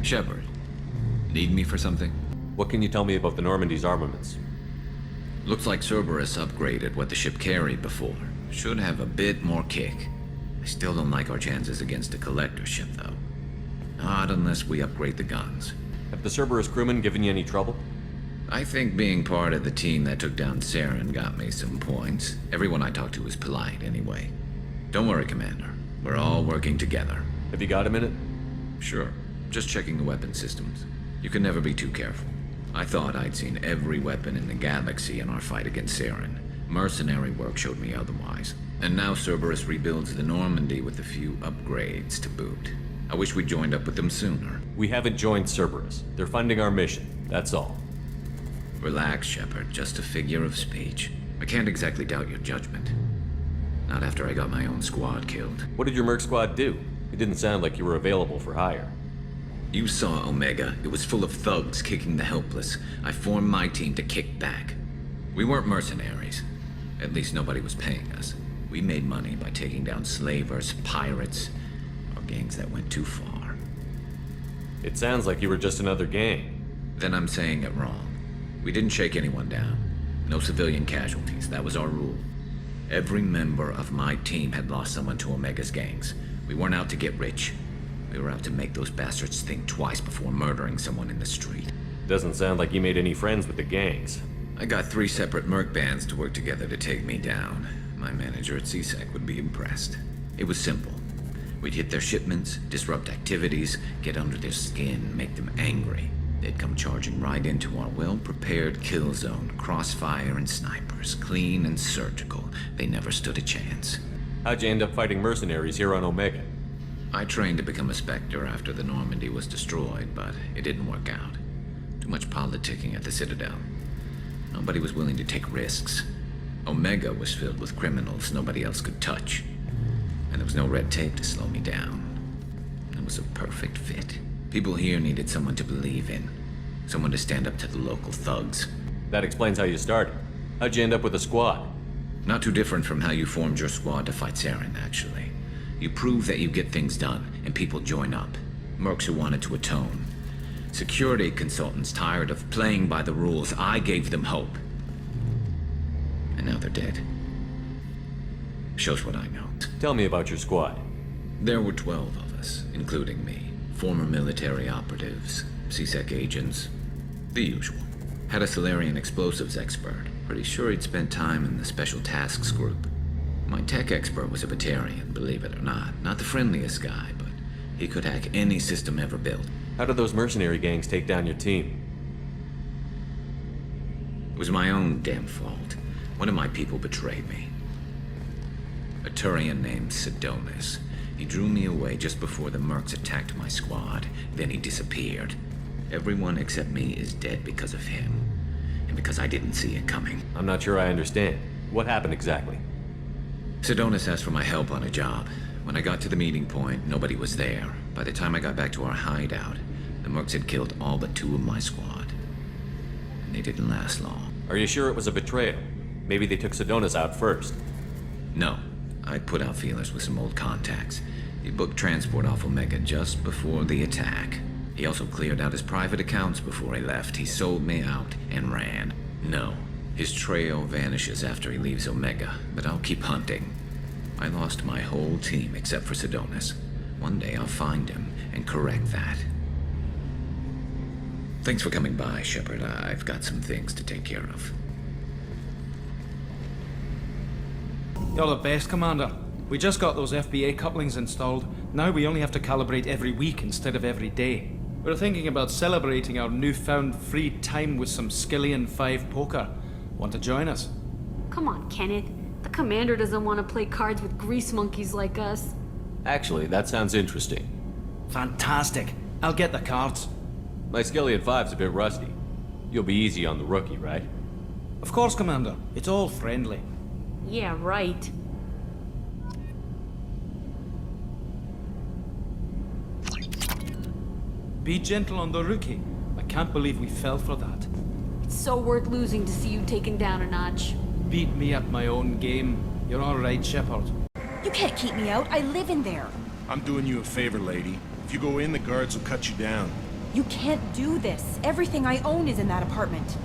Shepard, need me for something? What can you tell me about the Normandy's armaments? Looks like Cerberus upgraded what the ship carried before. Should have a bit more kick. I still don't like our chances against a collector ship, though. Not unless we upgrade the guns. Have the Cerberus crewmen given you any trouble? I think being part of the team that took down Saren got me some points. Everyone I talked to was polite, anyway. Don't worry, Commander. We're all working together. Have you got a minute? Sure. Just checking the weapon systems. You can never be too careful. I thought I'd seen every weapon in the galaxy in our fight against Saren. Mercenary work showed me otherwise. And now Cerberus rebuilds the Normandy with a few upgrades to boot. I wish we'd joined up with them sooner. We haven't joined Cerberus. They're funding our mission. That's all. Relax, Shepard. Just a figure of speech. I can't exactly doubt your judgment. Not after I got my own squad killed. What did your merc squad do? It didn't sound like you were available for hire. You saw Omega. It was full of thugs kicking the helpless. I formed my team to kick back. We weren't mercenaries. At least nobody was paying us. We made money by taking down slavers, pirates, or gangs that went too far. It sounds like you were just another gang. Then I'm saying it wrong. We didn't shake anyone down. No civilian casualties. That was our rule. Every member of my team had lost someone to Omega's gangs. We weren't out to get rich. We were out to make those bastards think twice before murdering someone in the street. Doesn't sound like you made any friends with the gangs. I got 3 separate merc bands to work together to take me down. My manager at CSEC would be impressed. It was simple. We'd hit their shipments, disrupt activities, get under their skin, make them angry. They'd come charging right into our well-prepared kill zone, crossfire and snipers, clean and surgical. They never stood a chance. How'd you end up fighting mercenaries here on Omega? I trained to become a Spectre after the Normandy was destroyed, but it didn't work out. Too much politicking at the Citadel. Nobody was willing to take risks. Omega was filled with criminals nobody else could touch. And there was no red tape to slow me down. It was a perfect fit. People here needed someone to believe in. Someone to stand up to the local thugs. That explains how you started. How'd you end up with a squad? Not too different from how you formed your squad to fight Saren, actually. You prove that you get things done, and people join up. Mercs who wanted to atone. Security consultants tired of playing by the rules. I gave them hope. And now they're dead. Shows what I know. Tell me about your squad. There were 12 of us, including me. Former military operatives, CSEC agents, the usual. Had a Solarian explosives expert. Pretty sure he'd spent time in the Special Tasks Group. My tech expert was a Batarian, believe it or not. Not the friendliest guy, but he could hack any system ever built. How did those mercenary gangs take down your team? It was my own damn fault. One of my people betrayed me. A Turian named Sidonis. He drew me away just before the mercs attacked my squad. Then he disappeared. Everyone except me is dead because of him. And because I didn't see it coming. I'm not sure I understand. What happened exactly? Sidonis asked for my help on a job. When I got to the meeting point, nobody was there. By the time I got back to our hideout, the mercs had killed all but 2 of my squad. And they didn't last long. Are you sure it was a betrayal? Maybe they took Sidonis out first. No. I'd put out feelers with some old contacts. He booked transport off Omega just before the attack. He also cleared out his private accounts before he left. He sold me out and ran. No. His trail vanishes after he leaves Omega, but I'll keep hunting. I lost my whole team except for Sidonis. One day I'll find him and correct that. Thanks for coming by, Shepard. I've got some things to take care of. You're the best, Commander. We just got those FBA couplings installed. Now we only have to calibrate every week instead of every day. We're thinking about celebrating our newfound free time with some Skillian 5 poker. Want to join us? Come on, Kenneth. The Commander doesn't want to play cards with grease monkeys like us. Actually, that sounds interesting. Fantastic. I'll get the cards. My Skillian 5's a bit rusty. You'll be easy on the rookie, right? Of course, Commander. It's all friendly. Yeah, right. Be gentle on the rookie. I can't believe we fell for that. It's so worth losing to see you taken down a notch. Beat me at my own game. You're all right, Shepard. You can't keep me out. I live in there. I'm doing you a favor, lady. If you go in, the guards will cut you down. You can't do this. Everything I own is in that apartment.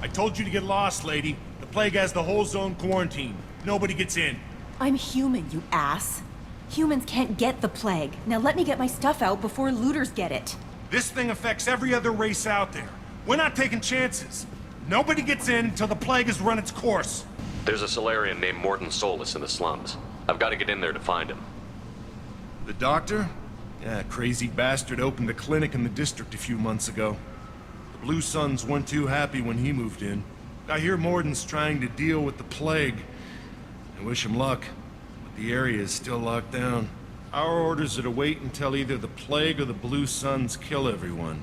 I told you to get lost, lady. The plague has the whole zone quarantined. Nobody gets in. I'm human, you ass. Humans can't get the plague. Now let me get my stuff out before looters get it. This thing affects every other race out there. We're not taking chances. Nobody gets in until the plague has run its course. There's a Solarian named Morton Solus in the slums. I've got to get in there to find him. The doctor? Yeah, crazy bastard opened a clinic in the district a few months ago. The Blue Suns weren't too happy when he moved in. I hear Morton's trying to deal with the plague. I wish him luck, but the area is still locked down. Our orders are to wait until either the plague or the Blue Suns kill everyone.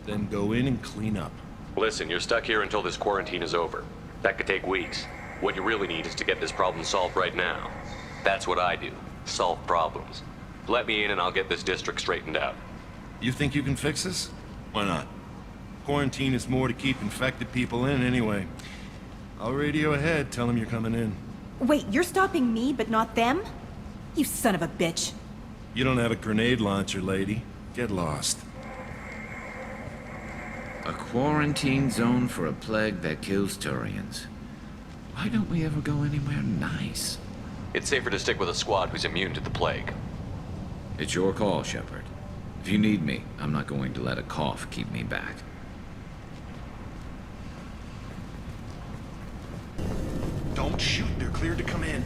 Then go in and clean up. Listen, you're stuck here until this quarantine is over. That could take weeks. What you really need is to get this problem solved right now. That's what I do. Solve problems. Let me in and I'll get this district straightened out. You think you can fix this? Why not? Quarantine is more to keep infected people in anyway. I'll radio ahead, tell them you're coming in. Wait, you're stopping me, but not them? You son of a bitch. You don't have a grenade launcher, lady. Get lost. A quarantine zone for a plague that kills Turians. Why don't we ever go anywhere nice? It's safer to stick with a squad who's immune to the plague. It's your call, Shepard. If you need me, I'm not going to let a cough keep me back. Don't shoot, they're cleared to come in.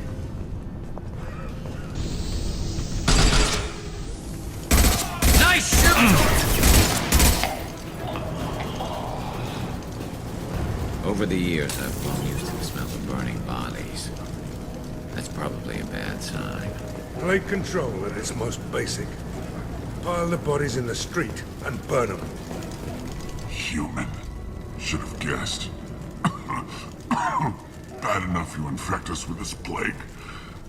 Nice shooting! Over the years, I've grown used to the smell of burning bodies. That's probably a bad sign. Plague control at its most basic. Pile the bodies in the street and burn them. Human. Should have guessed. Bad enough you infect us with this plague.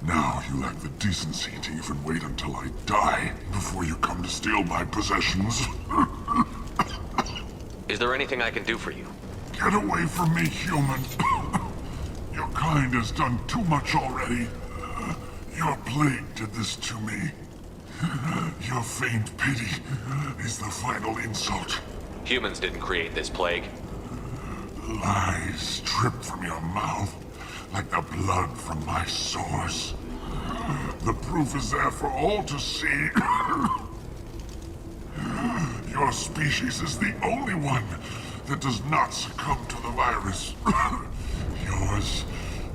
Now you lack the decency to even wait until I die before you come to steal my possessions. Is there anything I can do for you? Get away from me, human. Your kind has done too much already. Your plague did this to me. Your faint pity is the final insult. Humans didn't create this plague. Lies drip from your mouth like the blood from my sores. The proof is there for all to see. Your species is the only one that does not succumb to the virus. Yours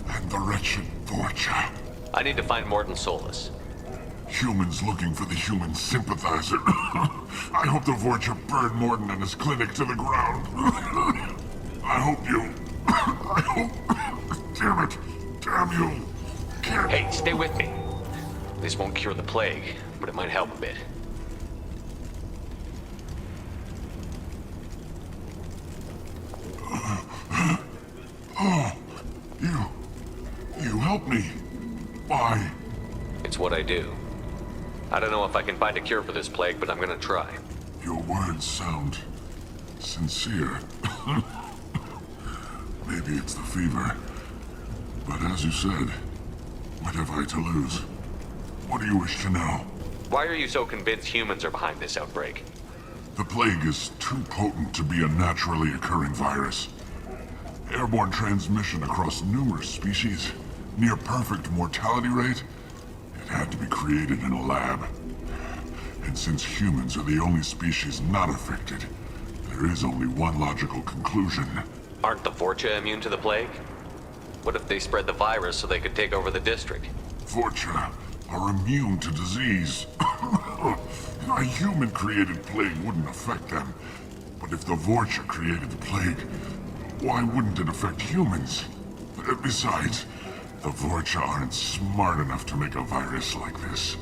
and the wretched Vorcha. I need to find Morton Solus. Humans looking for the human sympathizer. I hope the Vorcha burned Morton and his clinic to the ground. I hope you... I hope... Damn it. Damn you. Can't... Hey, stay with me. This won't cure the plague, but it might help a bit. Oh, you help me. Why? It's what I do. I don't know if I can find a cure for this plague, but I'm gonna try. Your words sound sincere. Maybe it's the fever. But as you said, what have I to lose? What do you wish to know? Why are you so convinced humans are behind this outbreak? The plague is too potent to be a naturally occurring virus. Airborne transmission across numerous species, near perfect mortality rate. It had to be created in a lab. And since humans are the only species not affected, there is only one logical conclusion. Aren't the Vorcha immune to the plague? What if they spread the virus so they could take over the district? Vorcha are immune to disease. A human-created plague wouldn't affect them. But if the Vorcha created the plague, why wouldn't it affect humans? Besides, the Vorcha aren't smart enough to make a virus like this.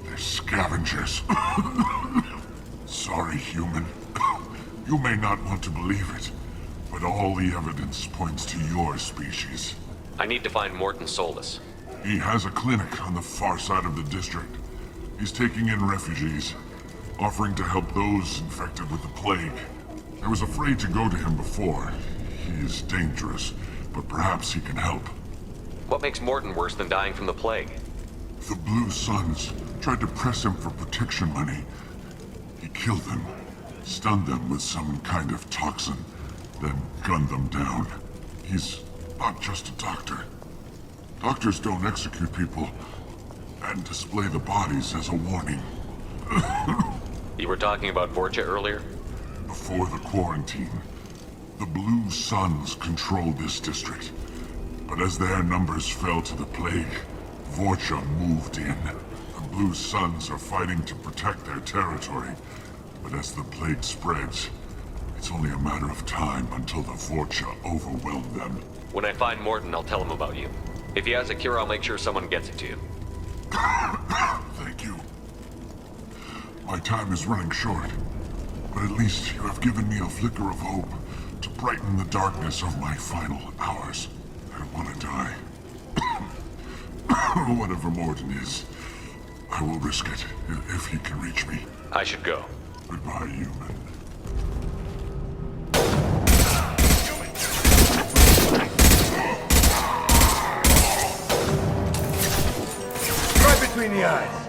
They're scavengers. Sorry, human. You may not want to believe it, but all the evidence points to your species. I need to find Morton Solus. He has a clinic on the far side of the district. He's taking in refugees, offering to help those infected with the plague. I was afraid to go to him before. He is dangerous, but perhaps he can help. What makes Morton worse than dying from the plague? The Blue Suns tried to press him for protection money. He kill them, stun them with some kind of toxin, then gun them down. He's not just a doctor. Doctors don't execute people and display the bodies as a warning. You were talking about Vorcha earlier? Before the quarantine, the Blue Suns controlled this district. But as their numbers fell to the plague, Vorcha moved in. The Blue Suns are fighting to protect their territory. But as the plague spreads, it's only a matter of time until the Vorcha overwhelm them. When I find Morton, I'll tell him about you. If he has a cure, I'll make sure someone gets it to you. Thank you. My time is running short, but at least you have given me a flicker of hope to brighten the darkness of my final hours. I don't want to die. Whatever Morton is, I will risk it if he can reach me. I should go. Goodbye, human. Right between the eyes.